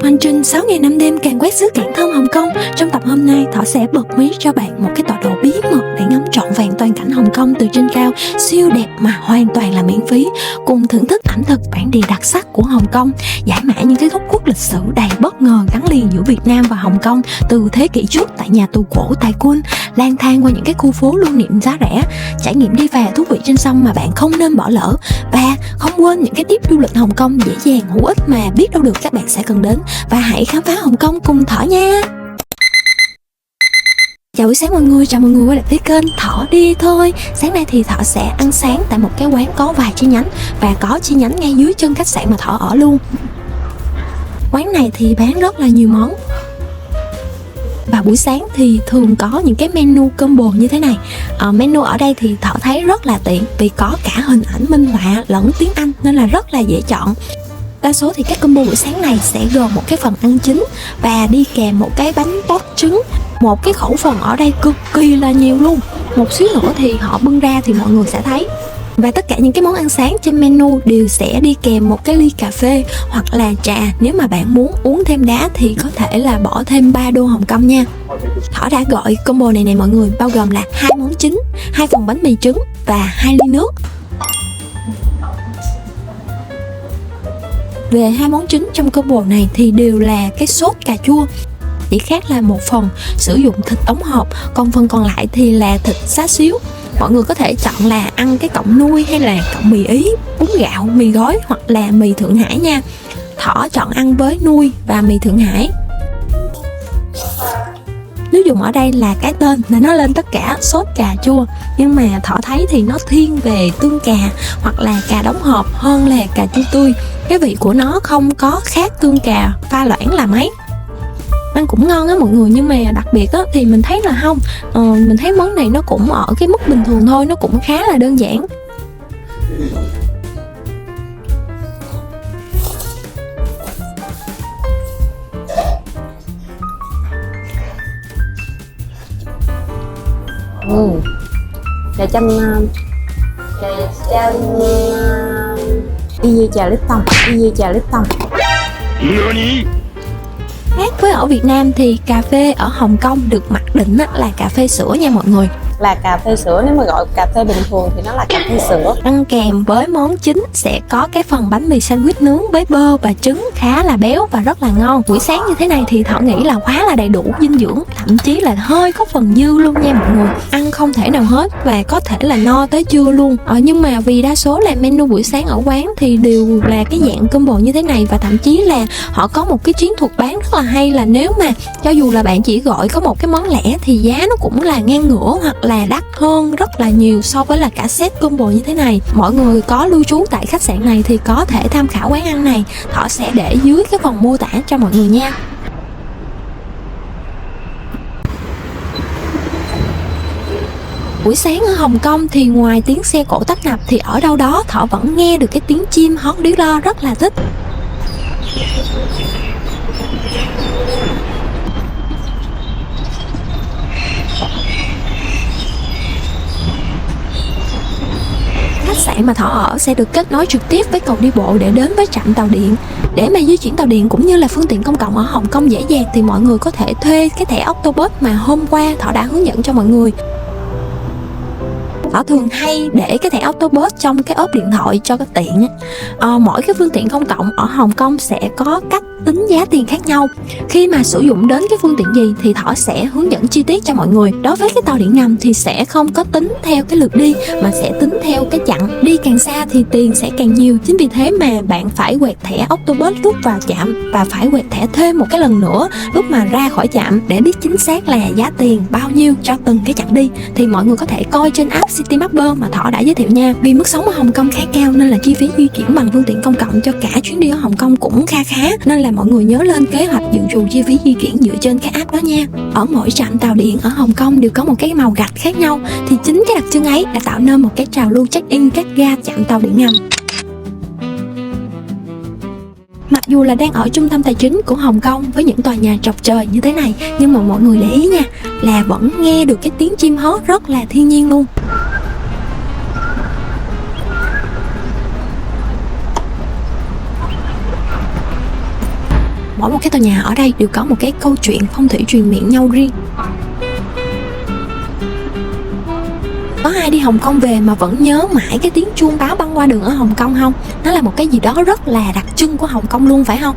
hành trình 6 ngày 5 đêm càng quét xứ cảng thơm Hồng Kông. Trong tập hôm nay, Thỏ sẽ bật mí cho bạn một cái tọa độ bí mật để ngắm trọn vẹn toàn cảnh Hồng Kông từ trên cao, siêu đẹp mà hoàn toàn là miễn phí. Cùng thưởng thức ẩm thực bản địa đặc sắc của Hồng Kông, giải mã những cái góc khuất lịch sử đầy bất ngờ gắn liền giữa Việt Nam và Hồng Kông từ thế kỷ trước tại nhà tù cổ Tai Kwun, lang thang qua những cái khu phố lưu niệm giá rẻ, trải nghiệm đi phà thú vị trên sông mà bạn không nên bỏ lỡ, và không quên những cái tip du lịch Hồng Kông dễ dàng hữu ích mà biết đâu được các bạn sẽ cần đến. Và hãy khám phá Hồng Kông cùng Thỏ nha. Chào buổi sáng mọi người, chào mọi người quay lại với kênh Thỏ đi thôi. Sáng nay thì Thỏ sẽ ăn sáng tại một cái quán có vài chi nhánh, và có chi nhánh ngay dưới chân khách sạn mà Thỏ ở luôn. Quán này thì bán rất là nhiều món. Và buổi sáng thì thường có những cái menu combo như thế này. Menu ở đây thì Thỏ thấy rất là tiện vì có cả hình ảnh minh họa lẫn tiếng Anh nên là rất là dễ chọn. Đa số thì các combo buổi sáng này sẽ gồm một cái phần ăn chính và đi kèm một cái bánh bóp trứng. Một cái khẩu phần ở đây cực kỳ là nhiều luôn. Một xíu nữa thì họ bưng ra thì mọi người sẽ thấy. Và tất cả những cái món ăn sáng trên menu đều sẽ đi kèm một cái ly cà phê hoặc là trà. Nếu mà bạn muốn uống thêm đá thì có thể là bỏ thêm 3 đô Hồng Kông nha. Thỏ đã gọi combo này mọi người, bao gồm là 2 món chính, 2 phần bánh mì trứng và 2 ly nước. Về 2 món chính trong combo này thì đều là cái sốt cà chua. Chỉ khác là một phần sử dụng thịt ống hộp, còn phần còn lại thì là thịt xá xíu. Mọi người có thể chọn là ăn cái cọng nuôi hay là cọng mì Ý, bún gạo, mì gói hoặc là mì Thượng Hải nha. Thỏ chọn ăn với nuôi và mì Thượng Hải. Nếu dùng ở đây là cái tên là nó lên tất cả sốt cà chua, nhưng mà Thỏ thấy thì nó thiên về tương cà hoặc là cà đóng hộp hơn là cà chua tươi. Cái vị của nó không có khác tương cà pha loãng là mấy. Ăn cũng ngon á mọi người, nhưng mà đặc biệt á thì mình thấy là không, mình thấy món này nó cũng ở cái mức bình thường thôi, nó cũng khá là đơn giản. Trà chanh y như trà Lipton, y như trà Lipton. Khác với ở Việt Nam thì cà phê ở Hồng Kông được mặc định là cà phê sữa nha mọi người. Là cà phê sữa, nếu mà gọi cà phê bình thường thì nó là cà phê sữa. Ăn kèm với món chính sẽ có cái phần bánh mì sandwich nướng với bơ và trứng khá là béo và rất là ngon. Buổi sáng như thế này thì Thỏ nghĩ là quá là đầy đủ dinh dưỡng, thậm chí là hơi có phần dư luôn nha mọi người. Ăn không thể nào hết và có thể là no tới trưa luôn. Nhưng mà vì đa số là menu buổi sáng ở quán thì đều là cái dạng combo như thế này, và thậm chí là họ có một cái chiến thuật bán rất là hay, là nếu mà cho dù là bạn chỉ gọi có một cái món lẻ thì giá nó cũng là ngang ngửa hoặc là đắt hơn rất là nhiều so với là cả set combo như thế này. Mọi người có lưu trú tại khách sạn này thì có thể tham khảo quán ăn này. Thỏ sẽ để dưới cái phần mô tả cho mọi người nha. Buổi sáng ở Hồng Kông thì ngoài tiếng xe cộ tấp nập thì ở đâu đó Thỏ vẫn nghe được cái tiếng chim hót líu lo rất là thích. Khách sạn mà Thỏ ở sẽ được kết nối trực tiếp với cầu đi bộ để đến với trạm tàu điện. Để mà di chuyển tàu điện cũng như là phương tiện công cộng ở Hồng Kông dễ dàng thì mọi người có thể thuê cái thẻ Octobus mà hôm qua Thỏ đã hướng dẫn cho mọi người. Thỏ thường hay để cái thẻ Octobus trong cái ốp điện thoại cho cái tiện. Mỗi cái phương tiện công cộng ở Hồng Kông sẽ có cách tính giá tiền khác nhau. Khi mà sử dụng đến cái phương tiện gì thì Thỏ sẽ hướng dẫn chi tiết cho mọi người. Đối với cái tàu điện ngầm thì sẽ không có tính theo cái lượt đi mà sẽ tính theo cái chặng. Đi càng xa thì tiền sẽ càng nhiều. Chính vì thế mà bạn phải quẹt thẻ Octobus lúc vào trạm và phải quẹt thẻ thêm một cái lần nữa lúc mà ra khỏi trạm để biết chính xác là giá tiền bao nhiêu cho từng cái chặng đi. Thì mọi người có thể coi trên app Citymapper mà Thỏ đã giới thiệu nha. Vì mức sống ở Hồng Kông khá cao nên là chi phí di chuyển bằng phương tiện công cộng cho cả chuyến đi ở Hồng Kông cũng khá, nên là mọi người nhớ lên kế hoạch dự trù chi phí di chuyển dựa trên cái app đó nha. Ở mỗi trạm tàu điện ở Hồng Kông đều có một cái màu gạch khác nhau, thì chính cái đặc trưng ấy đã tạo nên một cái trào lưu check-in các ga trạm tàu điện ngầm. Mặc dù là đang ở trung tâm tài chính của Hồng Kông với những tòa nhà chọc trời như thế này, nhưng mà mọi người để ý nha, là vẫn nghe được cái tiếng chim hót rất là thiên nhiên luôn. mỗi một cái tòa nhà ở đây đều có một cái câu chuyện phong thủy truyền miệng nhau riêng. Có ai đi Hồng Kông về mà vẫn nhớ mãi cái tiếng chuông báo băng qua đường ở Hồng Kông không? Nó là một cái gì đó rất là đặc trưng của Hồng Kông luôn phải không?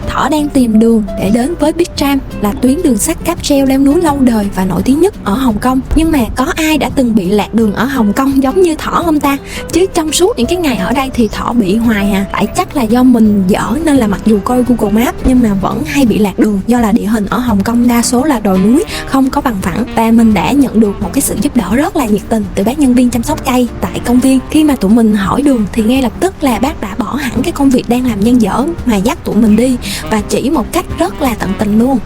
Thỏ đang tìm đường để đến với Big Tram, là tuyến đường sắt cáp treo leo núi lâu đời và nổi tiếng nhất ở Hồng Kông. Nhưng mà có ai đã từng bị lạc đường ở Hồng Kông giống như Thỏ không ta? Chứ trong suốt những cái ngày ở đây thì Thỏ bị hoài à. Tại chắc là do mình dở nên là mặc dù coi Google Maps nhưng mà vẫn hay bị lạc đường, do là địa hình ở Hồng Kông đa số là đồi núi, không có bằng phẳng. Và mình đã nhận được một cái sự giúp đỡ rất là nhiệt tình từ bác nhân viên chăm sóc cây tại công viên. Khi mà tụi mình hỏi đường thì ngay lập tức là bác đã bỏ hẳn cái công việc đang làm dang dở mà dắt tụi mình đi và chỉ một cách rất là tận tình luôn.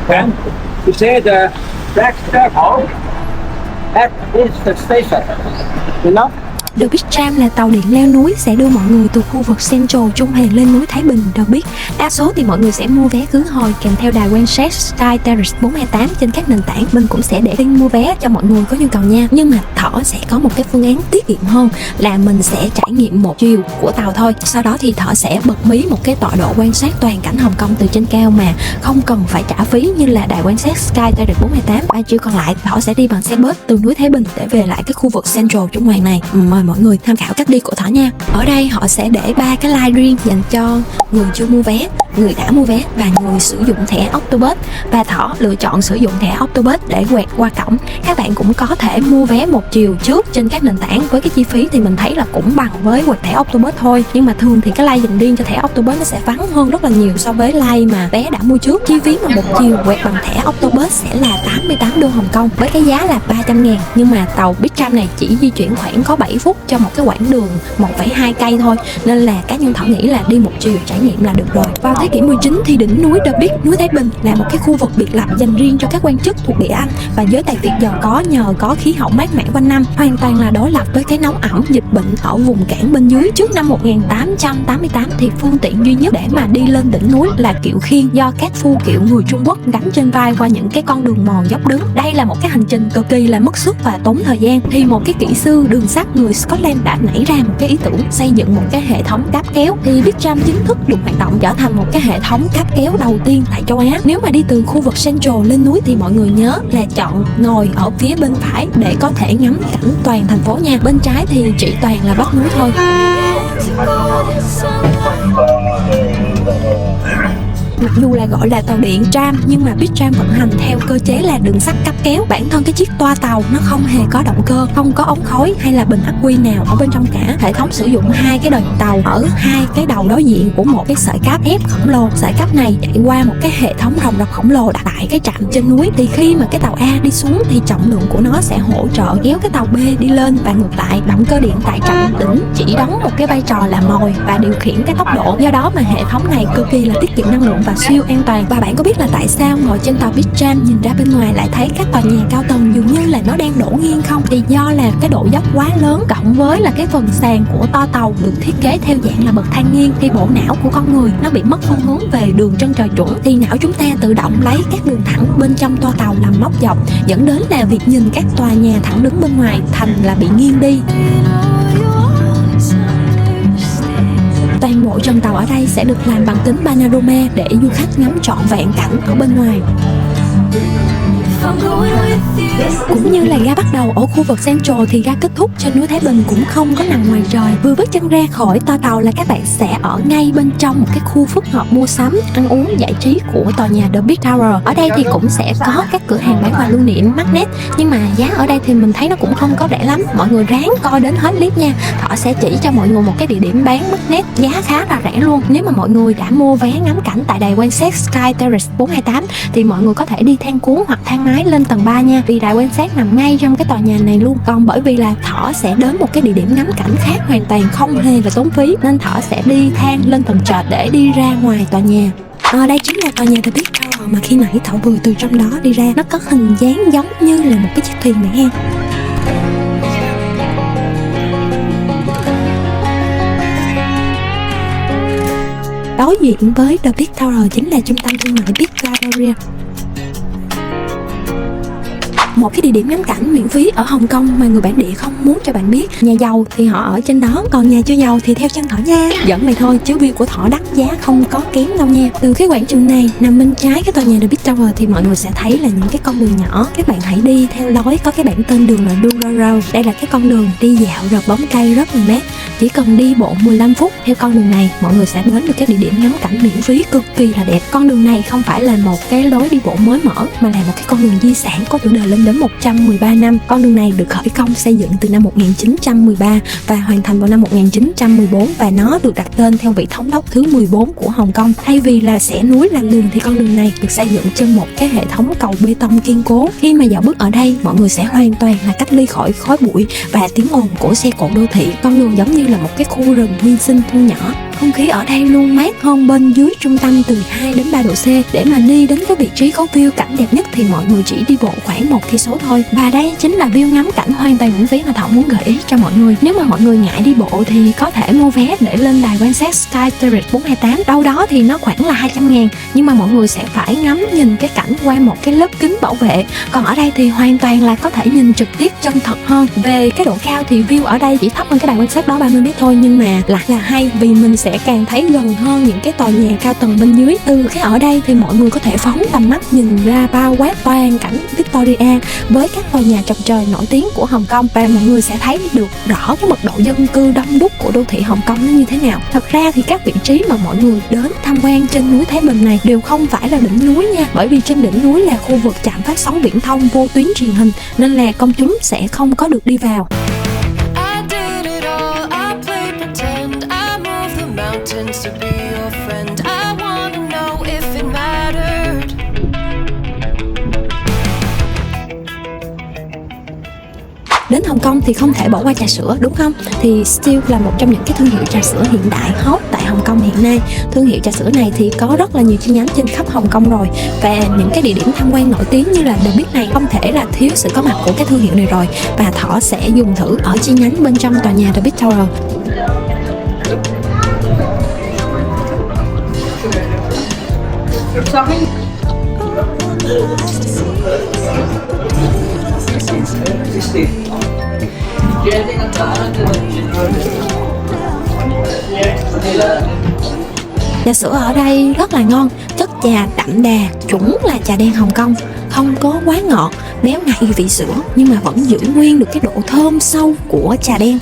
And you said that's home. That is the station. You know? The Big Tram là tàu điện leo núi sẽ đưa mọi người từ khu vực Central Trung Hàn lên núi Thái Bình The Big. Đa số thì mọi người sẽ mua vé khứ hồi kèm theo đài quan sát Sky Terrace 428 trên các nền tảng. Mình cũng sẽ để link mua vé cho mọi người có nhu cầu nha. Nhưng mà Thỏ sẽ có một cái phương án tiết kiệm hơn là mình sẽ trải nghiệm một chiều của tàu thôi. Sau đó thì Thỏ sẽ bật mí một cái tọa độ quan sát toàn cảnh Hồng Kông từ trên cao mà không cần phải trả phí như là đài quan sát Sky Terrace 428. 3 chiều còn lại Thỏ sẽ đi bằng xe bus từ núi Thái Bình để về lại cái khu vực Central Trung Hoàng này. Mời mọi người tham khảo cách đi của Thỏ nha. Ở đây họ sẽ để 3 cái line riêng dành cho người chưa mua vé, người đã mua vé và người sử dụng thẻ Octopus. Và Thỏ lựa chọn sử dụng thẻ Octopus để quẹt qua cổng. Các bạn cũng có thể mua vé một chiều trước trên các nền tảng, với cái chi phí thì mình thấy là cũng bằng với quẹt thẻ Octopus thôi. Nhưng mà thường thì cái line dành riêng cho thẻ Octopus nó sẽ vắng hơn rất là nhiều so với line mà vé đã mua trước. Chi phí mà một chiều quẹt bằng thẻ Octopus sẽ là 88 đô Hồng Kông với cái giá là 300.000. Nhưng mà tàu Big Tram này chỉ di chuyển khoảng có 7 phút cho một cái quãng đường 1,2 cây thôi, nên là cá nhân Thỏ nghĩ là đi một chiều trải nghiệm là được rồi. Vào thế kỷ 19 thì đỉnh núi The Big, núi Thái Bình là một cái khu vực biệt lập dành riêng cho các quan chức thuộc địa Anh và giới tài Việt giàu có nhờ có khí hậu mát mẻ quanh năm, hoàn toàn là đối lập với cái nóng ẩm dịch bệnh ở vùng cảng bên dưới. Trước năm 1888 thì phương tiện duy nhất để mà đi lên đỉnh núi là kiệu khiên do các phu kiệu người Trung Quốc gánh trên vai qua những cái con đường mòn dốc đứng. Đây là một cái hành trình cực kỳ là mất sức và tốn thời gian. Thì một cái kỹ sư đường sắt người Scotland đã nảy ra một cái ý tưởng xây dựng một cái hệ thống cáp kéo, thì Big Tram chính thức được hoạt động trở thành một cái hệ thống cáp kéo đầu tiên tại châu Á. Nếu mà đi từ khu vực Central lên núi thì mọi người nhớ là chọn ngồi ở phía bên phải để có thể ngắm cảnh toàn thành phố nha. Bên trái thì chỉ toàn là vách núi thôi. Mặc dù là gọi là tàu điện tram nhưng mà Big Tram vận hành theo cơ chế là đường sắt cáp kéo. Bản thân cái chiếc toa tàu nó không hề có động cơ, không có ống khói hay là bình ắc quy nào ở bên trong cả. Hệ thống sử dụng hai cái đoàn tàu ở hai cái đầu đối diện của một cái sợi cáp thép khổng lồ. Sợi cáp này chạy qua một cái hệ thống ròng rọc khổng lồ đặt tại cái trạm trên núi. Thì khi mà cái tàu A đi xuống thì trọng lượng của nó sẽ hỗ trợ kéo cái tàu B đi lên và ngược lại. Động cơ điện tại trạm đỉnh chỉ đóng một cái vai trò là mồi và điều khiển cái tốc độ. Do đó mà hệ thống này cực kỳ là tiết kiệm năng lượng và siêu an toàn. Và bạn có biết là tại sao ngồi trên tàu Big Tram nhìn ra bên ngoài lại thấy các tòa nhà cao tầng dường như là nó đang đổ nghiêng không? Thì do là cái độ dốc quá lớn cộng với là cái phần sàn của toa tàu được thiết kế theo dạng là bậc thang nghiêng, thì bộ não của con người nó bị mất phương hướng về đường chân trời chuẩn, thì não chúng ta tự động lấy các đường thẳng bên trong toa tàu làm móc dọc, dẫn đến là việc nhìn các tòa nhà thẳng đứng bên ngoài thành là bị nghiêng đi. Toàn bộ chân tàu ở đây sẽ được làm bằng kính panorama để du khách ngắm trọn vẹn cảnh ở bên ngoài. Cũng như là ga bắt đầu ở khu vực Central thì ga kết thúc trên núi Thái Bình cũng không có nằm ngoài trời. Vừa bước chân ra khỏi toa tàu là các bạn sẽ ở ngay bên trong một cái khu phức hợp mua sắm, ăn uống, giải trí của tòa nhà The Big Tower. Ở đây thì cũng sẽ có các cửa hàng bán quà lưu niệm magnet, nhưng mà giá ở đây thì mình thấy nó cũng không có rẻ lắm. Mọi người ráng coi đến hết clip nha. Họ sẽ chỉ cho mọi người một cái địa điểm bán magnet giá khá là rẻ luôn. Nếu mà mọi người đã mua vé ngắm cảnh tại đài quan sát Sky Terrace 428 thì mọi người có thể đi thang cuốn hoặc thang máy hái lên tầng 3 nha, vì đài quan sát nằm ngay trong cái tòa nhà này luôn. Còn bởi vì là Thỏ sẽ đến một cái địa điểm ngắm cảnh khác hoàn toàn không hề là tốn phí, nên Thỏ sẽ đi thang lên tầng trệt để đi ra ngoài tòa nhà. Đây chính là tòa nhà The Big Tower mà khi nãy Thỏ vừa từ trong đó đi ra. Nó có hình dáng giống như là một cái chiếc thuyền này ha. Đối diện với The Big Tower chính là trung tâm thương mại Big Galleria, một cái địa điểm ngắm cảnh miễn phí ở Hồng Kông mà người bản địa không muốn cho bạn biết. Nhà giàu thì họ ở trên đó, còn nhà chưa giàu thì theo chân Thỏ nha. Giỡn mày thôi chứ view của Thỏ đắt giá không có kém đâu nha. Từ cái quảng trường này nằm bên trái cái tòa nhà The Big Tower thì mọi người sẽ thấy là những cái con đường nhỏ. Các bạn hãy đi theo lối có cái bảng tên đường là Dura Road. Đây là cái con đường đi dạo rợp bóng cây rất là mát. Chỉ cần đi bộ 15 phút theo con đường này, mọi người sẽ đến được cái địa điểm ngắm cảnh miễn phí cực kỳ là đẹp. Con đường này không phải là một cái lối đi bộ mới mở, mà là một cái con đường di sản có tuổi đời lên đến 113 năm. Con đường này được khởi công xây dựng từ năm 1913 và hoàn thành vào năm 1914, và nó được đặt tên theo vị thống đốc thứ 14 của Hồng Kông. Thay vì là xẻ núi làm đường thì con đường này được xây dựng trên một cái hệ thống cầu bê tông kiên cố. Khi mà dạo bước ở đây, mọi người sẽ hoàn toàn là cách ly khỏi khói bụi và tiếng ồn của xe cộ đô thị. Con đường giống như là một cái khu rừng nguyên sinh thu nhỏ. Không khí ở đây luôn mát hơn bên dưới trung tâm từ 2 đến 3 độ C. Để mà đi đến cái vị trí có view cảnh đẹp nhất thì mọi người chỉ đi bộ khoảng 1 cây số thôi. Và đây chính là view ngắm cảnh hoàn toàn miễn phí mà Thỏ muốn gợi ý cho mọi người. Nếu mà mọi người ngại đi bộ thì có thể mua vé để lên đài quan sát Sky Terrace 428. Đâu đó thì nó khoảng là 200.000, nhưng mà mọi người sẽ phải ngắm nhìn cái cảnh qua một cái lớp kính bảo vệ. Còn ở đây thì hoàn toàn là có thể nhìn trực tiếp chân thật hơn. Về cái độ cao thì view ở đây chỉ thấp hơn cái đài quan sát đó 30 mét thôi, nhưng mà lại là hay vì mình sẽ càng thấy gần hơn những cái tòa nhà cao tầng bên dưới. Từ cái ở đây thì mọi người có thể phóng tầm mắt nhìn ra bao quát toàn cảnh Victoria với các tòa nhà chọc trời nổi tiếng của Hồng Kông, và mọi người sẽ thấy được rõ cái mật độ dân cư đông đúc của đô thị Hồng Kông nó như thế nào. Thật ra thì các vị trí mà mọi người đến tham quan trên núi Thái Bình này đều không phải là đỉnh núi nha, bởi vì trên đỉnh núi là khu vực trạm phát sóng viễn thông vô tuyến truyền hình, nên là công chúng sẽ không có được đi vào. To be your friend, I wanna know if it mattered. Đến Hồng Kông thì không thể bỏ qua trà sữa, đúng không? Thì Still là một trong những cái thương hiệu trà sữa hiện đại hot tại Hồng Kông hiện nay. Thương hiệu trà sữa này thì có rất là nhiều chi nhánh trên khắp Hồng Kông rồi, và những cái địa điểm tham quan nổi tiếng như là The Big này không thể là thiếu sự có mặt của cái thương hiệu này rồi. Và Thỏ sẽ dùng thử ở chi nhánh bên trong tòa nhà The Big Tower. Trà sữa ở đây rất là ngon, chất trà đậm đà, chuẩn là trà đen Hồng Kông, không có quá ngọt, béo ngậy vị sữa nhưng mà vẫn giữ nguyên được cái độ thơm sâu của trà đen.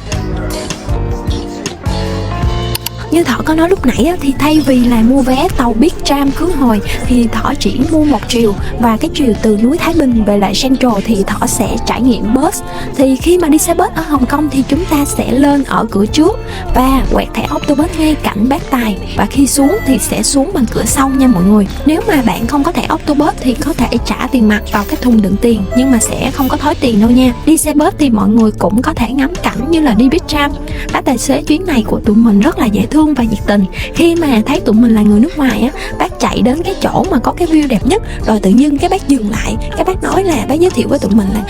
Như Thỏ có nói lúc nãy thì thay vì là mua vé tàu Big Tram khứ hồi thì Thỏ chỉ mua một chiều, và cái chiều từ núi Thái Bình về lại Central thì Thỏ sẽ trải nghiệm bus. Thì khi mà đi xe bus ở Hồng Kông thì chúng ta sẽ lên ở cửa trước và quẹt thẻ Octopus ngay cạnh bác tài, và khi xuống thì sẽ xuống bằng cửa sau nha mọi người. Nếu mà bạn không có thẻ Octopus thì có thể trả tiền mặt vào cái thùng đựng tiền, nhưng mà sẽ không có thối tiền đâu nha. Đi xe bus thì mọi người cũng có thể ngắm cảnh như là đi Big Tram. Bác tài xế chuyến này của tụi mình rất là dễ thương và nhiệt tình. Khi mà thấy tụi mình là người nước ngoài á, bác chạy đến cái chỗ mà có cái view đẹp nhất, rồi tự dưng cái bác dừng lại, cái bác nói là bác giới thiệu với tụi mình là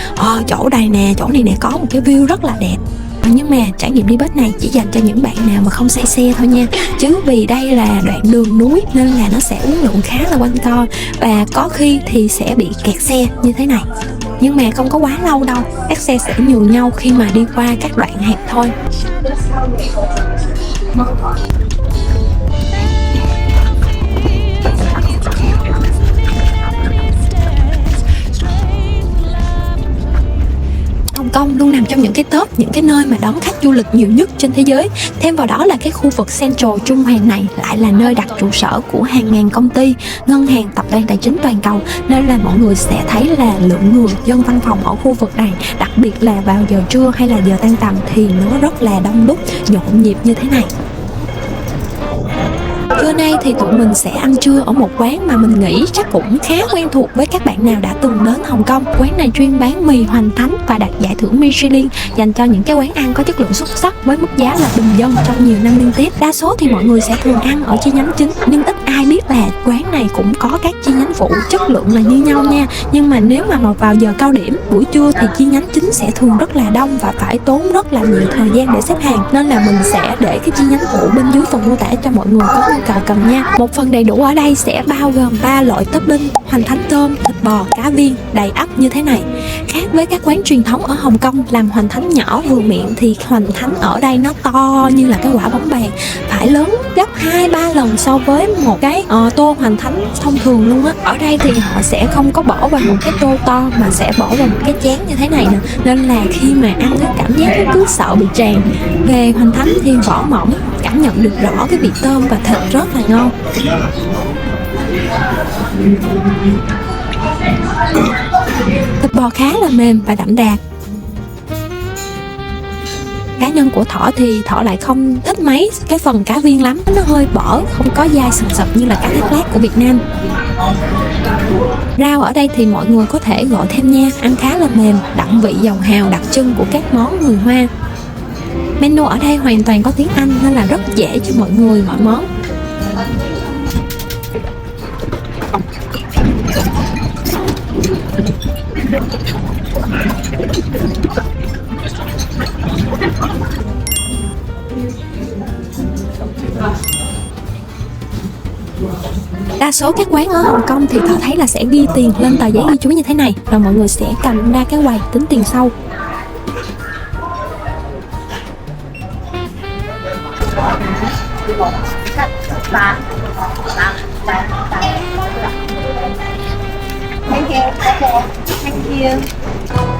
chỗ này nè có một cái view rất là đẹp. Nhưng mà trải nghiệm đi bus này chỉ dành cho những bạn nào mà không say xe thôi nha, chứ vì đây là đoạn đường núi nên là nó sẽ uốn lượn khá là quanh co, và có khi thì sẽ bị kẹt xe như thế này. Nhưng mà không có quá lâu đâu, các xe sẽ nhường nhau khi mà đi qua các đoạn hẹp thôi. Hồng Kông luôn nằm trong những cái top, những cái nơi mà đón khách du lịch nhiều nhất trên thế giới. Thêm vào đó là cái khu vực Central Trung Hoàng này lại là nơi đặt trụ sở của hàng ngàn công ty, ngân hàng, tập đoàn tài chính toàn cầu, nên là mọi người sẽ thấy là lượng người dân văn phòng ở khu vực này, đặc biệt là vào giờ trưa hay là giờ tan tầm thì nó rất là đông đúc, nhộn nhịp như thế này. Trưa nay thì tụi mình sẽ ăn trưa ở một quán mà mình nghĩ chắc cũng khá quen thuộc với các bạn nào đã từng đến Hồng Kông. Quán này chuyên bán mì Hoành Thánh và đạt giải thưởng Michelin, dành cho những cái quán ăn có chất lượng xuất sắc với mức giá là bình dân trong nhiều năm liên tiếp. Đa số thì mọi người sẽ thường ăn ở chi nhánh chính, nhưng ít ai biết là quán này cũng có các chi nhánh phụ, chất lượng là như nhau nha. Nhưng mà nếu mà vào giờ cao điểm buổi trưa thì chi nhánh chính sẽ thường rất là đông và phải tốn rất là nhiều thời gian để xếp hàng, nên là mình sẽ để cái chi nhánh phụ bên dưới phần mô tả cho mọi người có nhu cầu cầm nha. Một phần đầy đủ ở đây sẽ bao gồm 3 loại topping: Hoành Thánh tôm, thịt bò, cá viên đầy ắp như thế này. Khác với các quán truyền thống ở Hồng Kông làm Hoành Thánh nhỏ vừa miệng thì Hoành Thánh ở đây nó to như là cái quả bóng bàn, phải lớn gấp 2-3 lần so với một cái tô Hoành Thánh thông thường luôn á. Ở đây thì họ sẽ không có bỏ vào một cái tô to mà sẽ bỏ vào một cái chén như thế này nè, nên là khi mà ăn cái cảm giác nó cứ sợ bị tràn. Về Hoành Thánh thì vỏ mỏng, cảm nhận được rõ cái vị tôm và thịt rất là ngon. Thịt bò khá là mềm và đậm đà. Cá nhân của Thỏ thì Thỏ lại không thích mấy cái phần cá viên lắm, nó hơi bở, không có dai sần sật như là cá thác lát của Việt Nam. Rau ở đây thì mọi người có thể gọi thêm nha, ăn khá là mềm, đậm vị dầu hào đặc trưng của các món người Hoa. Menu ở đây hoàn toàn có tiếng Anh nên là rất dễ cho mọi người gọi món. Đa số các quán ở Hồng Kông thì Thỏ thấy là sẽ ghi tiền lên tờ giấy ghi chú như thế này, rồi mọi người sẽ cầm ra cái quầy tính tiền sau.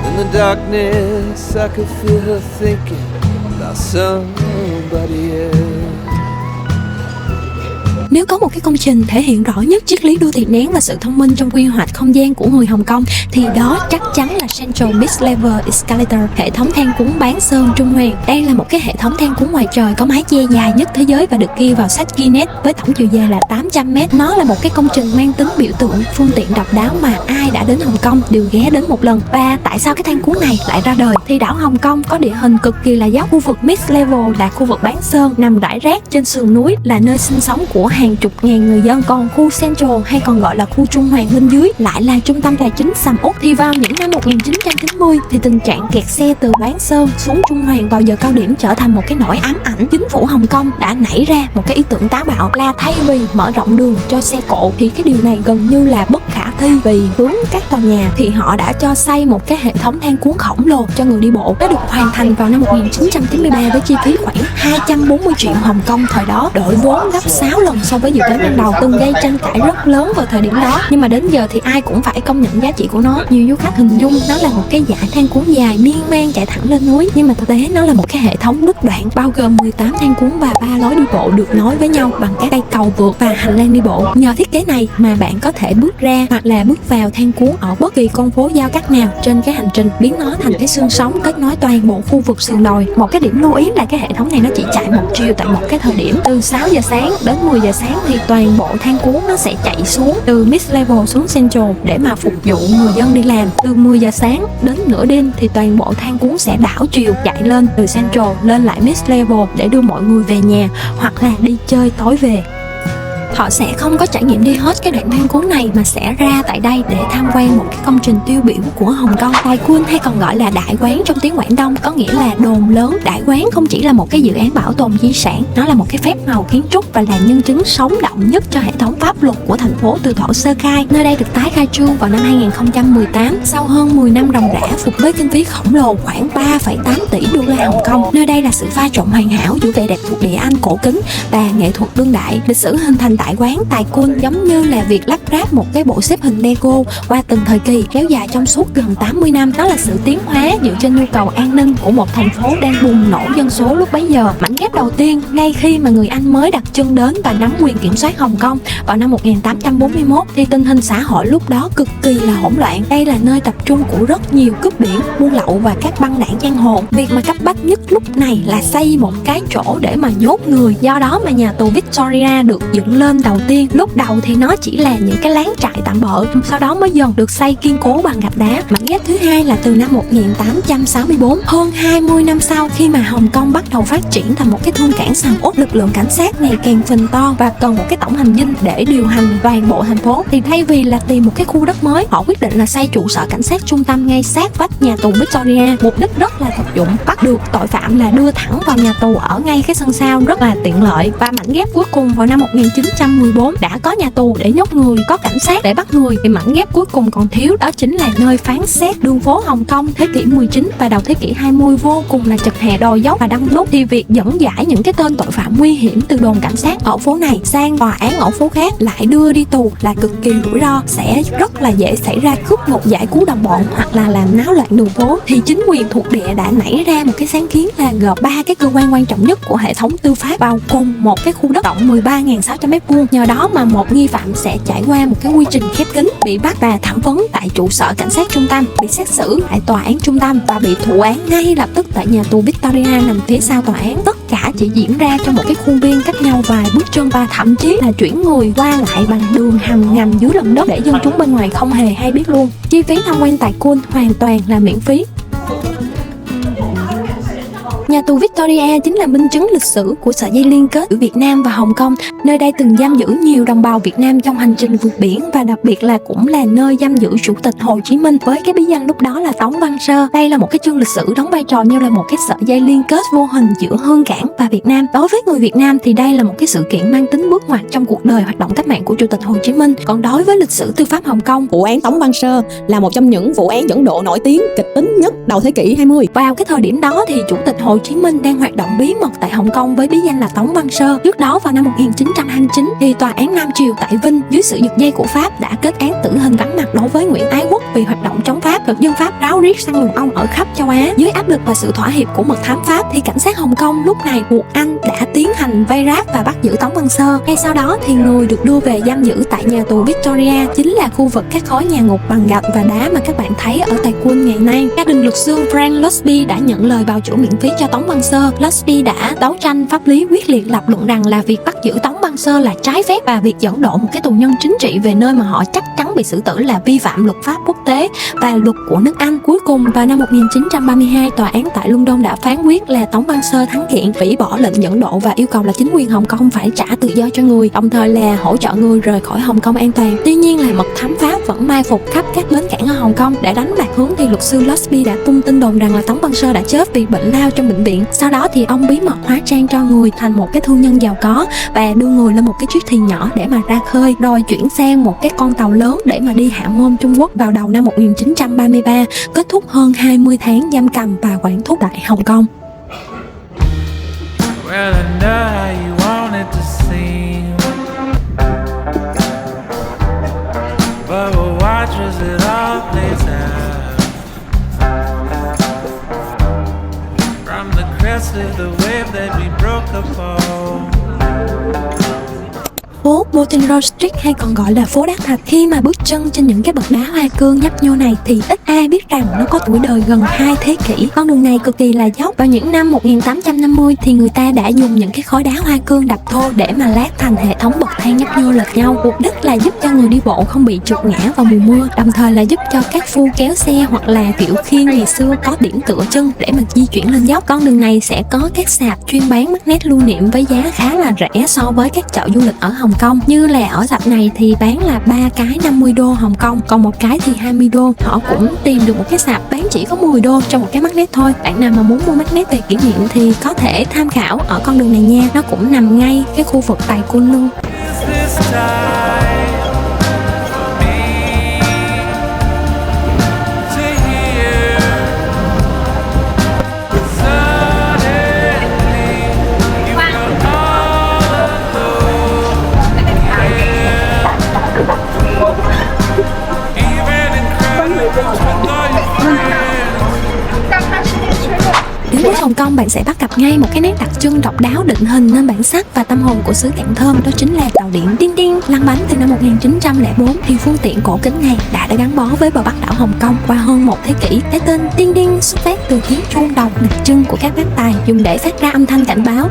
In the darkness, I could feel her thinking about somebody else. Nếu có một cái công trình thể hiện rõ nhất triết lý đô thị nén và sự thông minh trong quy hoạch không gian của người Hồng Kông thì đó chắc chắn là Central Mid-Level Escalator, hệ thống thang cuốn bán sơn Trung Hoàng. Đây là một cái hệ thống thang cuốn ngoài trời có mái che dài nhất thế giới và được ghi vào sách Guinness với tổng chiều dài là 800m. Nó là một cái công trình mang tính biểu tượng, phương tiện độc đáo mà ai đã đến Hồng Kông đều ghé đến một lần. Và tại sao cái thang cuốn này lại ra đời? Thì đảo Hồng Kông có địa hình cực kỳ là dốc. Khu vực Mid-Level là khu vực bán sơn nằm rải rác trên sườn núi, là nơi sinh sống của hàng chục ngàn người dân. Còn khu Central hay còn gọi là khu Trung Hoàng bên dưới lại là trung tâm tài chính sầm uất. Thì vào những năm 1990 thì tình trạng kẹt xe từ bán sơn xuống Trung Hoàng vào giờ cao điểm trở thành một cái nỗi ám ảnh. Chính phủ Hồng Kông đã nảy ra một cái ý tưởng táo bạo là thay vì mở rộng đường cho xe cộ thì cái điều này gần như là bất khả thi, vì hướng các tòa nhà thì họ đã cho xây một cái hệ thống thang cuốn khổng lồ cho người đi bộ. Nó được hoàn thành vào năm 1993 với chi phí khoảng 240 triệu Hồng Kông thời đó, đội vốn gấp 6 lần so với dự toán ban đầu, từng gây tranh cãi rất lớn vào thời điểm đó. Nhưng mà đến giờ thì ai cũng phải công nhận giá trị của nó. Nhiều du khách hình dung nó là một cái dải thang cuốn dài miên man chạy thẳng lên núi, nhưng mà thực tế nó là một cái hệ thống đứt đoạn bao gồm 18 thang cuốn và 3 lối đi bộ được nối với nhau bằng các cây cầu vượt và hành lang đi bộ. Nhờ thiết kế này mà bạn có thể bước ra hoặc là bước vào thang cuốn ở bất kỳ con phố giao cắt nào trên cái hành trình, biến nó thành cái xương sống kết nối toàn bộ khu vực sườn đồi. Một cái điểm lưu ý là cái hệ thống này nó chỉ chạy một chiều tại một cái thời điểm. Từ 6 giờ sáng đến 10 giờ sáng thì toàn bộ thang cuốn nó sẽ chạy xuống từ Mid-Level xuống Central để mà phục vụ người dân đi làm. Từ 10 giờ sáng đến nửa đêm thì toàn bộ thang cuốn sẽ đảo chiều chạy lên từ Central lên lại Mid-Level để đưa mọi người về nhà hoặc là đi chơi tối về. Họ sẽ không có trải nghiệm đi hết cái đoạn thang cuốn này mà sẽ ra tại đây để tham quan một cái công trình tiêu biểu của Hồng Kông. Đài Quân hay còn gọi là Đại Quán trong tiếng Quảng Đông có nghĩa là đồn lớn. Đại Quán không chỉ là một cái dự án bảo tồn di sản, nó là một cái phép màu kiến trúc và là nhân chứng sống động nhất cho hệ thống pháp luật của thành phố từ thuở sơ khai. Nơi đây được tái khai trương vào năm 2018 sau hơn 10 năm ròng rã phục với kinh phí khổng lồ khoảng 3,8 tỷ đô la Hồng Kông. Nơi đây là sự pha trộn hoàn hảo giữa vẻ đẹp thuộc địa Anh cổ kính và nghệ thuật đương đại. Lịch sử hình thành tại quán Tài Kun giống như là việc lắp ráp một cái bộ xếp hình Lego qua từng thời kỳ kéo dài trong suốt gần 80 năm. Đó là sự tiến hóa dựa trên nhu cầu an ninh của một thành phố đang bùng nổ dân số lúc bấy giờ. Mảnh ghép đầu tiên ngay khi mà người Anh mới đặt chân đến và nắm quyền kiểm soát Hồng Kông vào năm 1841 thì tình hình xã hội lúc đó cực kỳ là hỗn loạn. Đây là nơi tập trung của rất nhiều cướp biển, buôn lậu và các băng đảng giang hồ. Việc mà cấp bách nhất lúc này là xây một cái chỗ để mà nhốt người. Do đó mà nhà tù Victoria được dựng lên đầu tiên. Lúc đầu thì nó chỉ là những cái lán trại tạm bợ, sau đó mới dần được xây kiên cố bằng gạch đá. Mảnh ghép thứ hai là từ năm 1864, hơn 20 năm sau, khi mà Hồng Kông bắt đầu phát triển thành một cái thương cảng sầm uất, lực lượng cảnh sát ngày càng phình to và cần một cái tổng hành dinh để điều hành toàn bộ thành phố, thì thay vì là tìm một cái khu đất mới, họ quyết định là xây trụ sở cảnh sát trung tâm ngay sát vách nhà tù Victoria. Mục đích rất là thực dụng, bắt được tội phạm là đưa thẳng vào nhà tù ở ngay cái sân sau, rất là tiện lợi. Và mảnh ghép cuối cùng vào năm 1914, đã có nhà tù để nhốt người, có cảnh sát để bắt người, thì mảnh ghép cuối cùng còn thiếu, đó chính là nơi phán xét. Đường phố Hồng Kông thế kỷ 19 và đầu thế kỷ 20 vô cùng là chật hẹp, đồi dốc và đông đúc, thì việc dẫn giải những cái tên tội phạm nguy hiểm từ đồn cảnh sát ở phố này sang tòa án ở phố khác lại đưa đi tù là cực kỳ rủi ro, sẽ rất là dễ xảy ra cướp ngục, giải cứu đồng bọn hoặc là làm náo loạn đường phố. Thì chính quyền thuộc địa đã nảy ra một cái sáng kiến là gộp 3 cái cơ quan quan trọng nhất của hệ thống tư pháp vào cùng một cái khu đất rộng 13.600 m². Nhờ đó mà một nghi phạm sẽ trải qua một cái quy trình khép kín, bị bắt và thẩm vấn tại trụ sở cảnh sát trung tâm, bị xét xử tại tòa án trung tâm và bị thụ án ngay lập tức tại nhà tù Victoria nằm phía sau tòa án. Tất cả chỉ diễn ra trong một cái khuôn viên cách nhau vài bước chân, và thậm chí là chuyển người qua lại bằng đường hầm ngầm dưới lòng đất để dân chúng bên ngoài không hề hay biết luôn. Chi phí tham quan tại Kun hoàn toàn là miễn phí. Nhà tù Victoria chính là minh chứng lịch sử của sợi dây liên kết giữa Việt Nam và Hồng Kông. Nơi đây từng giam giữ nhiều đồng bào Việt Nam trong hành trình vượt biển, và đặc biệt là cũng là nơi giam giữ Chủ tịch Hồ Chí Minh với cái bí danh lúc đó là Tống Văn Sơ. Đây là một cái chương lịch sử đóng vai trò như là một cái sợi dây liên kết vô hình giữa Hương Cảng và Việt Nam. Đối với người Việt Nam thì đây là một cái sự kiện mang tính bước ngoặt trong cuộc đời hoạt động cách mạng của Chủ tịch Hồ Chí Minh. Còn đối với lịch sử tư pháp Hồng Kông, Vụ án Tống Văn Sơ là một trong những vụ án dẫn độ nổi tiếng, kịch tính nhất đầu thế kỷ 20. vào cái thời điểm đó thì Chủ tịch Hồ Chí Minh đang hoạt động bí mật tại Hồng Kông với bí danh là Tống Văn Sơ. Trước đó vào năm 1929 thì tòa án Nam Triều tại Vinh dưới sự giật dây của Pháp đã kết án tử hình vắn mặt đối với Nguyễn Ái Quốc vì hoạt động chống Pháp. Thực dân Pháp ráo riết săn lùng ông ở khắp châu Á. Dưới áp lực và sự thỏa hiệp của mật thám Pháp thì cảnh sát Hồng Kông lúc này buộc Anh đã tiến hành vây ráp và bắt giữ Tống Văn Sơ. Ngay sau đó thì người được đưa về giam giữ tại nhà tù Victoria chính là khu vực các khối nhà ngục bằng gạch và đá mà các bạn thấy ở Tài Quân ngày nay. Gia đình luật sư Frank Lusby đã nhận lời bào chữa miễn phí cho Tống Văn Sơ. Lusby đã đấu tranh pháp lý quyết liệt, lập luận rằng là việc bắt giữ Tống Văn Sơ là trái phép và việc dẫn độ một cái tù nhân chính trị về nơi mà họ chắc chắn bị xử tử là vi phạm luật pháp quốc tế và luật của nước Anh. Cuối cùng vào năm 1932, tòa án tại London đã phán quyết là Tống Văn Sơ thắng kiện, hủy bỏ lệnh dẫn độ và yêu cầu là chính quyền Hồng Kông phải trả tự do cho người, đồng thời là hỗ trợ người rời khỏi Hồng Kông an toàn. Tuy nhiên là mật thám Pháp vẫn mai phục khắp các bến cảng ở Hồng Kông để đánh lạc hướng, thì luật sư Lusby đã tung tin đồn rằng là Tống Văn Sơ đã chết vì bệnh lao trong bệnh viện. Sau đó thì ông bí mật hóa trang cho người thành một cái thương nhân giàu có và đưa người lên một cái chiếc thuyền nhỏ để mà ra khơi, rồi chuyển sang một cái con tàu lớn để mà đi hạ môn Trung Quốc vào đầu năm 1933, kết thúc hơn 20 tháng giam cầm và quản thúc tại Hồng Kông. Well, I know how you want it to seem, but we'll watch as it all plays out. From the crest of the wave that we broke upon. Phố Boulton Street hay còn gọi là phố Đá Thạch, khi mà bước chân trên những cái bậc đá hoa cương nhấp nhô này thì ít ai biết rằng nó có tuổi đời gần 2 thế kỷ. Con đường này cực kỳ là dốc. Vào những năm 1850 thì người ta đã dùng những cái khối đá hoa cương đập thô để mà lát thành hệ thống bậc thang nhấp nhô lệch nhau. Mục đích là giúp cho người đi bộ không bị trượt ngã vào mùa mưa, đồng thời là giúp cho các phu kéo xe hoặc là kiểu khiên ngày xưa có điểm tựa chân để mà di chuyển lên dốc. Con đường này sẽ có các sạp chuyên bán magnet lưu niệm với giá khá là rẻ so với các chợ du lịch ở Hồng Kông. Như là ở sạp này thì bán là 3 cái 50 đô Hồng Kông, còn một cái thì 20 đô. Họ cũng tìm được một cái sạp bán chỉ có 10 đô cho một cái magnet thôi. Bạn nào mà muốn mua magnet về kỷ niệm thì có thể tham khảo ở con đường này nha. Nó cũng nằm ngay cái khu vực Tài Kun luôn. bạn sẽ bắt gặp ngay một cái nét đặc trưng độc đáo định hình nên bản sắc và tâm hồn của xứ Cạn Thơm, đó chính là tàu điện Ding Ding. Lăn bánh từ năm 1904 thì phương tiện cổ kính này đã gắn bó với bờ Bắc đảo Hồng Kông qua hơn một thế kỷ. Cái tên Ding Ding xuất phát từ tiếng chuông đồng đặc trưng của các bác tài dùng để phát ra âm thanh cảnh báo.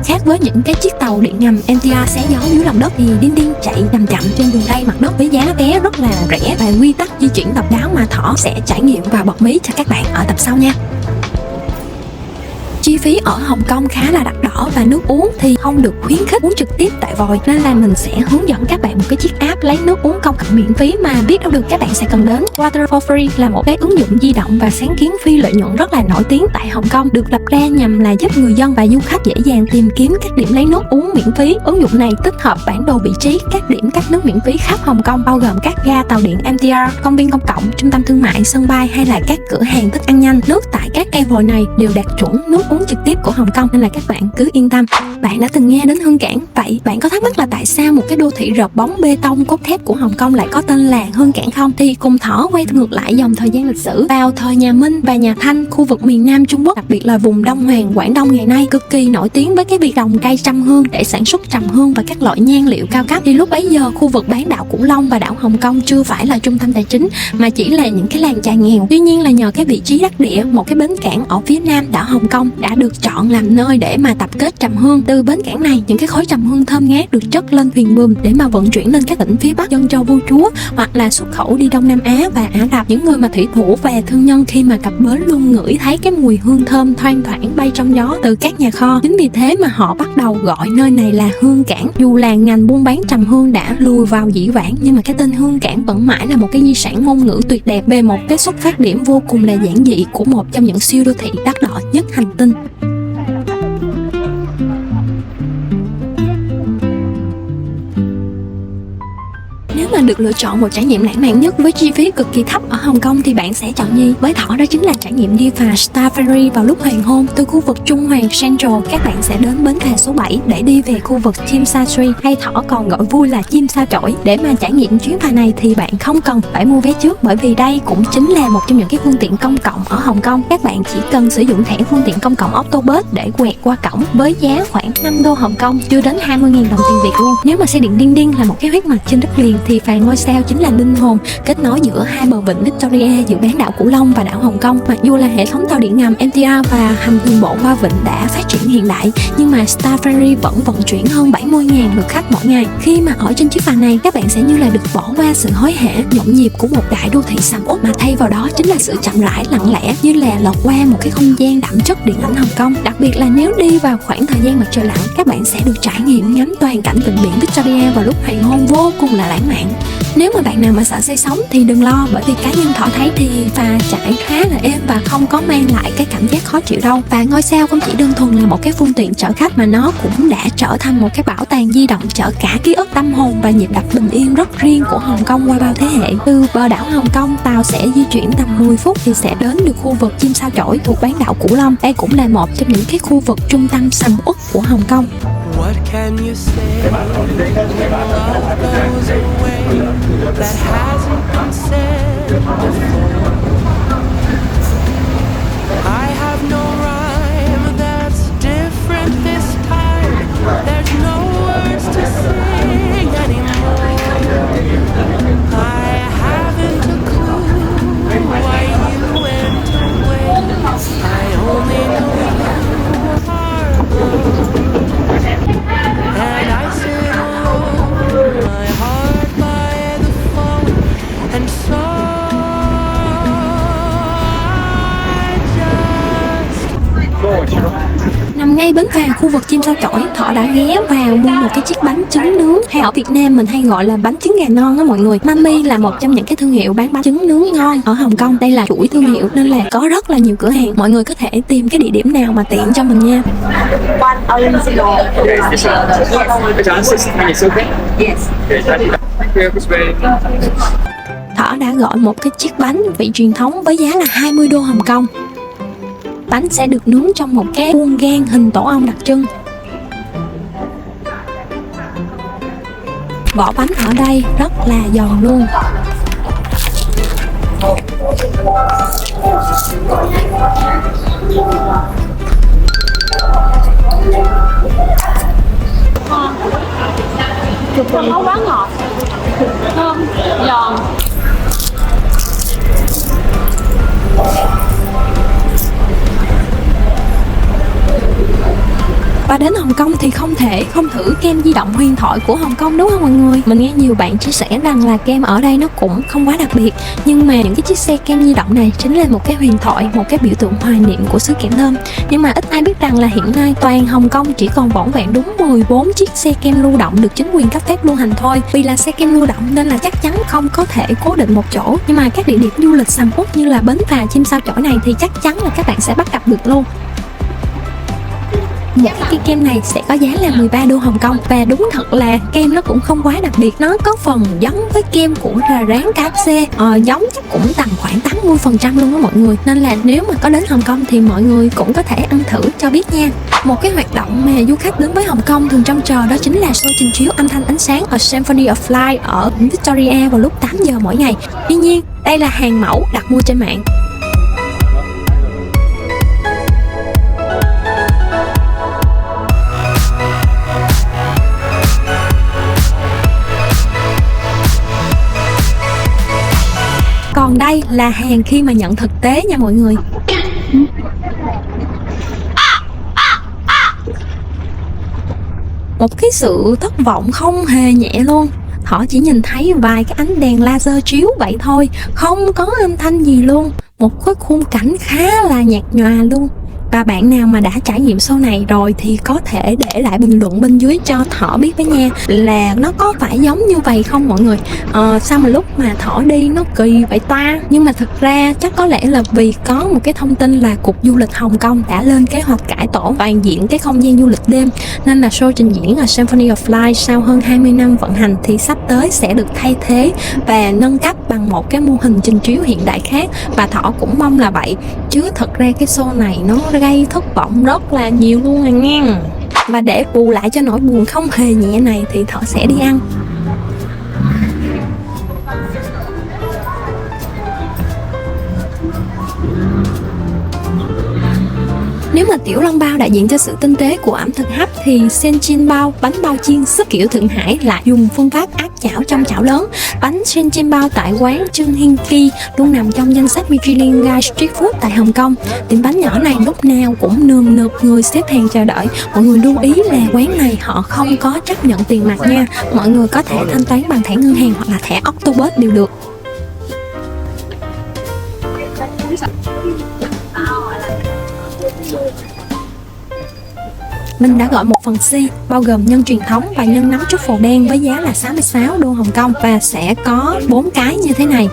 Khác với những cái chiếc tàu điện ngầm MTR xé gió dưới lòng đất thì Ding Ding chạy chậm chậm trên đường ray mặt đất với giá vé rất là rẻ và quy tắc di chuyển độc đáo mà Thỏ sẽ trải nghiệm và bật mí cho các bạn ở tập sau nha. Chi phí ở Hồng Kông khá là đắt đỏ và nước uống thì không được khuyến khích uống trực tiếp tại vòi, nên là mình sẽ hướng dẫn các bạn một cái chiếc app lấy nước uống công cộng miễn phí mà biết đâu được các bạn sẽ cần đến. Water for Free là một cái ứng dụng di động và sáng kiến phi lợi nhuận rất là nổi tiếng tại Hồng Kông, được lập ra nhằm là giúp người dân và du khách dễ dàng tìm kiếm các điểm lấy nước uống miễn phí. Ứng dụng này tích hợp bản đồ vị trí các điểm cắt nước miễn phí khắp Hồng Kông, bao gồm các ga tàu điện MTR, công viên công cộng, trung tâm thương mại, sân bay hay là các cửa hàng thức ăn nhanh. Nước tại các cây vòi này đều đạt chuẩn nước uống trực tiếp của Hồng Kông nên là các bạn cứ yên tâm. Bạn đã từng nghe đến Hương Cảng, vậy bạn có thắc mắc là tại sao một cái đô thị rợp bóng bê tông cốt thép của Hồng Kông lại có tên là Hương Cảng không? Thì cùng Thỏ quay ngược lại dòng thời gian lịch sử vào thời nhà Minh và nhà Thanh, khu vực miền Nam Trung Quốc, đặc biệt là vùng Đông Hoàng, Quảng Đông ngày nay cực kỳ nổi tiếng với cái việc trồng cây trầm hương để sản xuất trầm hương và các loại nhang liệu cao cấp. Thì lúc bấy giờ khu vực bán đảo Cửu Long và đảo Hồng Kông chưa phải là trung tâm tài chính mà chỉ là những cái làng chài nghèo. Tuy nhiên là nhờ cái vị trí đắc địa, một cái bến cảng ở phía nam đảo Hồng Kông đã được chọn làm nơi để mà tập kết trầm hương. Từ bến cảng này, những cái khối trầm hương thơm ngát được chất lên thuyền buồm để mà vận chuyển lên các tỉnh phía Bắc dâng cho vua chúa hoặc là xuất khẩu đi Đông Nam Á và Ả Rập. Những người mà thủy thủ và thương nhân khi mà cập bến luôn ngửi thấy cái mùi hương thơm thoang thoảng bay trong gió từ các nhà kho. Chính vì thế mà họ bắt đầu gọi nơi này là Hương Cảng. Dù là ngành buôn bán trầm hương đã lùi vào dĩ vãng nhưng mà cái tên Hương Cảng vẫn mãi là một cái di sản ngôn ngữ tuyệt đẹp về một cái xuất phát điểm vô cùng là giản dị của một trong những siêu đô thị đắt đỏ nhất hành tinh. Nếu mà được lựa chọn một trải nghiệm lãng mạn nhất với chi phí cực kỳ thấp ở Hồng Kông thì bạn sẽ chọn gì? Với Thỏ đó chính là trải nghiệm đi phà Star Ferry vào lúc hoàng hôn từ khu vực Trung Hoàng Central. Các bạn sẽ đến bến phà số 7 để đi về khu vực Tsim Sha Tsui, hay Thỏ còn gọi vui là Chim Sa Chổi. Để mà trải nghiệm chuyến phà này thì bạn không cần phải mua vé trước, bởi vì đây cũng chính là một trong những cái phương tiện công cộng ở Hồng Kông. Các bạn chỉ cần sử dụng thẻ phương tiện công cộng Octobus để quẹt qua cổng với giá khoảng 5 đô Hồng Kông, chưa đến 20.000 đồng tiền Việt luôn. Nếu mà xe điện Ding Ding là một cái huyết mạch trên đất liền thì phà ngôi sao chính là linh hồn kết nối giữa hai bờ vịnh Victoria, giữa bán đảo Cửu Long và đảo Hồng Kông. Mặc dù là hệ thống tàu điện ngầm MTR và hầm đường bộ qua vịnh đã phát triển hiện đại, nhưng mà Star Ferry vẫn vận chuyển hơn 70.000 lượt khách mỗi ngày. Khi mà ở trên chiếc phà này, các bạn sẽ như là được bỏ qua sự hối hả nhộn nhịp của một đại đô thị sầm uất, mà thay vào đó chính là sự chậm rãi lặng lẽ, như là lọt qua một cái không gian đậm chất điện ảnh Hồng Kông. Đặc biệt là nếu đi vào khoảng thời gian mặt trời lặn, các bạn sẽ được trải nghiệm ngắm toàn cảnh vịnh biển Victoria vào lúc hoàng hôn vô cùng là lãng mạn. Nếu mà bạn nào mà sợ say sóng thì đừng lo, bởi vì cá nhân Thỏ thấy thì phà chạy khá là êm và không có mang lại cái cảm giác khó chịu đâu. Và ngôi sao không chỉ đơn thuần là một cái phương tiện chở khách mà nó cũng đã trở thành một cái bảo tàng di động chở cả ký ức, tâm hồn và nhịp đập bình yên rất riêng của Hồng Kông qua bao thế hệ. Từ bờ đảo Hồng Kông, tàu sẽ di chuyển tầm 10 phút thì sẽ đến được khu vực Chim Sa Chổi thuộc bán đảo Cửu Long. Đây cũng là một trong những cái khu vực trung tâm sầm uất của Hồng Kông. What can you say? Love goes away. That hasn't been said before. I have no rhyme that's different this time. There's no words to sing anymore. I haven't a clue why you went away. I only know you are gone. And I sit alone, my heart by the phone, and so I just... Nằm ngay bến phà khu vực Chim Sa Chổi, Thỏ đã ghé vào mua một cái chiếc bánh trứng nướng, hay ở Việt Nam mình hay gọi là bánh trứng gà non á mọi người. Mami là một trong những cái thương hiệu bán bánh trứng nướng ngon ở Hồng Kông. Đây là chuỗi thương hiệu nên là có rất là nhiều cửa hàng. Mọi người có thể tìm cái địa điểm nào mà tiện cho mình nha. Thỏ đã gọi một cái chiếc bánh vị truyền thống với giá là 20 đô Hồng Kông. Bánh sẽ được nướng trong một cái khuôn gang hình tổ ong đặc trưng. Vỏ bánh ở đây rất là giòn luôn. Không nấu quá ngọt, thơm, giòn. Và đến Hồng Kông thì không thể không thử kem di động huyền thoại của Hồng Kông, đúng không mọi người? Mình nghe nhiều bạn chia sẻ rằng là kem ở đây nó cũng không quá đặc biệt, nhưng mà những cái chiếc xe kem di động này chính là một cái huyền thoại, một cái biểu tượng hoài niệm của xứ Kiểm Lâm. Nhưng mà ít ai biết rằng là hiện nay toàn Hồng Kông chỉ còn vỏn vẹn đúng 14 chiếc xe kem lưu động được chính quyền cấp phép lưu hành thôi. Vì là xe kem lưu động nên là chắc chắn không có thể cố định một chỗ, nhưng mà các địa điểm du lịch sầm uất như là bến phà Chim Sao Chổi này thì chắc chắn là các bạn sẽ bắt gặp được luôn. Một cái kem này sẽ có giá là 13 đô Hồng Kông. Và đúng thật là kem nó cũng không quá đặc biệt, nó có phần giống với kem của rà rán KFC, giống chắc cũng tầm khoảng 80% luôn đó mọi người. Nên là nếu mà có đến Hồng Kông thì mọi người cũng có thể ăn thử cho biết nha. Một cái hoạt động mà du khách đến với Hồng Kông thường trông chờ đó chính là show trình chiếu âm thanh ánh sáng ở Symphony of Light ở Victoria vào lúc 8 giờ mỗi ngày. Tuy nhiên đây là hàng mẫu đặt mua trên mạng. Còn đây là hàng khi mà nhận thực tế nha mọi người. Một cái sự thất vọng không hề nhẹ luôn. Họ chỉ nhìn thấy vài cái ánh đèn laser chiếu vậy thôi, không có âm thanh gì luôn. Một cái khung cảnh khá là nhạt nhòa luôn. Và bạn nào mà đã trải nghiệm show này rồi thì có thể để lại bình luận bên dưới cho Thỏ biết với nha, là nó có phải giống như vậy không mọi người. Sao mà lúc mà Thỏ đi nó kỳ vậy ta. Nhưng mà thực ra chắc có lẽ là vì có một cái thông tin là Cục Du lịch Hồng Kông đã lên kế hoạch cải tổ toàn diện cái không gian du lịch đêm, nên là show trình diễn ở Symphony of Light sau hơn 20 năm vận hành thì sắp tới sẽ được thay thế và nâng cấp bằng một cái mô hình trình chiếu hiện đại khác. Và Thỏ cũng mong là vậy, chứ thật ra cái show này nó gây thất vọng rất là nhiều luôn à nha. Và để bù lại cho nỗi buồn không hề nhẹ này thì Thỏ sẽ đi ăn. Nếu mà tiểu long bao đại diện cho sự tinh tế của ẩm thực hấp thì sen chin bao, bánh bao chiên súp kiểu Thượng Hải, lại dùng phương pháp áp chảo trong chảo lớn. Bánh sen chin bao tại quán Trương Hiên Ki luôn nằm trong danh sách Michelin Guide Street Food tại Hồng Kông. Tiệm bánh nhỏ này lúc nào cũng nườm nượp người xếp hàng chờ đợi. Mọi người lưu ý là quán này họ không có chấp nhận tiền mặt nha. Mọi người có thể thanh toán bằng thẻ ngân hàng hoặc là thẻ Octopus đều được. Mình đã gọi một phần C bao gồm nhân truyền thống và nhân nấm truffle đen với giá là 66 đô Hồng Kông và sẽ có 4 cái như thế này.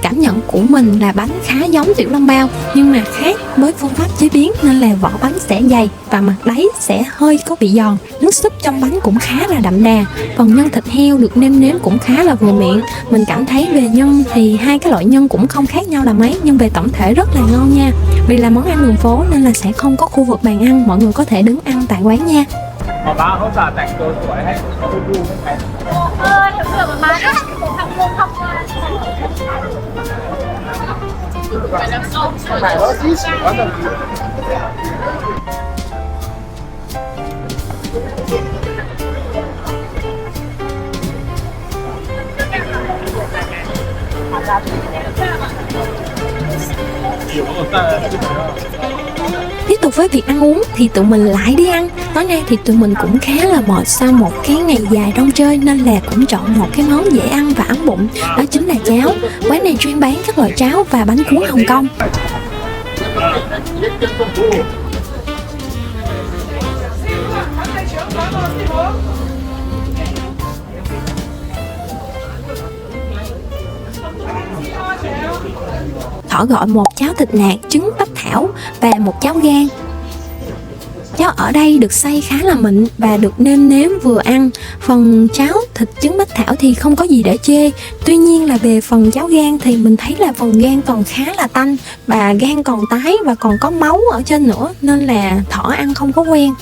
Cảm nhận của mình là bánh khá giống tiểu long bao nhưng mà khác với phương pháp chế biến, nên là vỏ bánh sẽ dày và mặt đáy sẽ hơi có vị giòn. Nước súp trong bánh cũng khá là đậm đà. Phần nhân thịt heo được nêm nếm cũng khá là vừa miệng. Mình cảm thấy về nhân thì hai cái loại nhân cũng không khác nhau là mấy, nhưng về tổng thể rất là ngon nha. Vì là món ăn đường phố nên là sẽ không có khu vực bàn ăn, mọi người có thể đứng ăn tại quán nha. 爸爸好實定到台喺嗰度烏咁睇。有冇人買啊？係我之前嗰度。Tiếp tục với việc ăn uống thì tụi mình lại đi ăn. Tối nay thì tụi mình cũng khá là mệt sau một cái ngày dài rong chơi, nên là cũng chọn một cái món dễ ăn và ấm bụng, đó chính là cháo. Quán này chuyên bán các loại cháo và bánh cuốn Hồng Kông. Thỏ gọi một cháo thịt nạc, trứng bách thảo và một cháo gan. Cháo ở đây được xay khá là mịn và được nêm nếm vừa ăn. Phần cháo thịt trứng bách thảo thì không có gì để chê. Tuy nhiên là về phần cháo gan thì mình thấy là phần gan còn khá là tanh và gan còn tái và còn có máu ở trên nữa, nên là Thỏ ăn không có quen.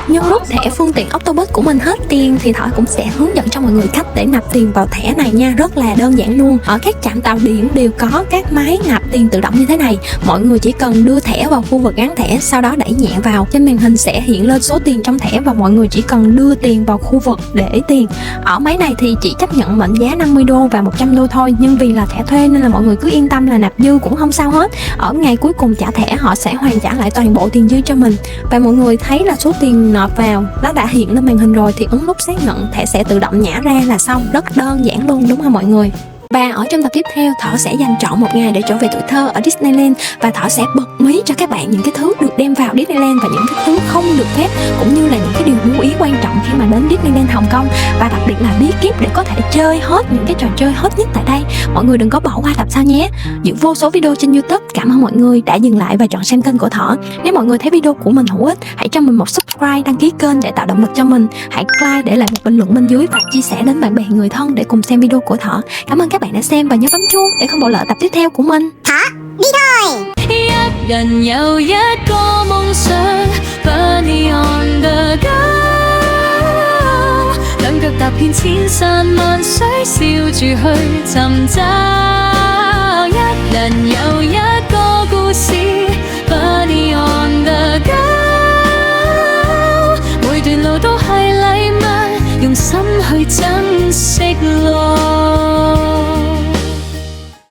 Nhưng lúc thẻ phương tiện Octopus của mình hết tiền thì Thỏ cũng sẽ hướng dẫn cho mọi người cách để nạp tiền vào thẻ này nha. Rất là đơn giản luôn. Ở các trạm tàu điện đều có các máy nạp tiền tự động như thế này. Mọi người chỉ cần đưa thẻ vào khu vực gắn thẻ, sau đó đẩy nhẹ vào, trên màn hình sẽ hiện lên số tiền trong thẻ và mọi người chỉ cần đưa tiền vào khu vực để tiền. Ở máy này thì chỉ chấp nhận mệnh giá 50 đô và 100 đô thôi, nhưng vì là thẻ thuê nên là mọi người cứ yên tâm là nạp dư cũng không sao hết. Ở ngày cuối cùng trả thẻ họ sẽ hoàn trả lại toàn bộ tiền dư cho mình. Và mọi người thấy là số tiền nộp vào nó đã hiện lên màn hình rồi thì ấn nút xác nhận, thẻ sẽ tự động nhả ra là xong. Rất đơn giản luôn đúng không mọi người? Và ở trong tập tiếp theo, Thỏ sẽ dành trọn một ngày để trở về tuổi thơ ở Disneyland và Thỏ sẽ bật mí cho các bạn những cái thứ được đem vào Disneyland và những cái thứ không được phép, cũng như là những cái điều lưu ý quan trọng khi mà đến Disneyland Hồng Kông, và đặc biệt là bí kíp để có thể chơi hết những cái trò chơi hot nhất tại đây. Mọi người đừng có bỏ qua tập sau nhé. Những vô số video trên YouTube. Cảm ơn mọi người đã dừng lại và chọn xem kênh của Thỏ. Nếu mọi người thấy video của mình hữu ích, hãy cho mình một subscribe, đăng ký kênh để tạo động lực cho mình. Hãy like, để lại một bình luận bên dưới và chia sẻ đến bạn bè người thân để cùng xem video của Thỏ. Cảm ơn các bạn đã xem và nhớ bấm chuông để không bỏ lỡ tập tiếp theo của mình.一人有一個夢想，Bunny on the go，兩腳踏遍千山萬水，笑住去尋找。一人有一個故事，Bunny on the go，每段路都係禮物，用心去珍惜路。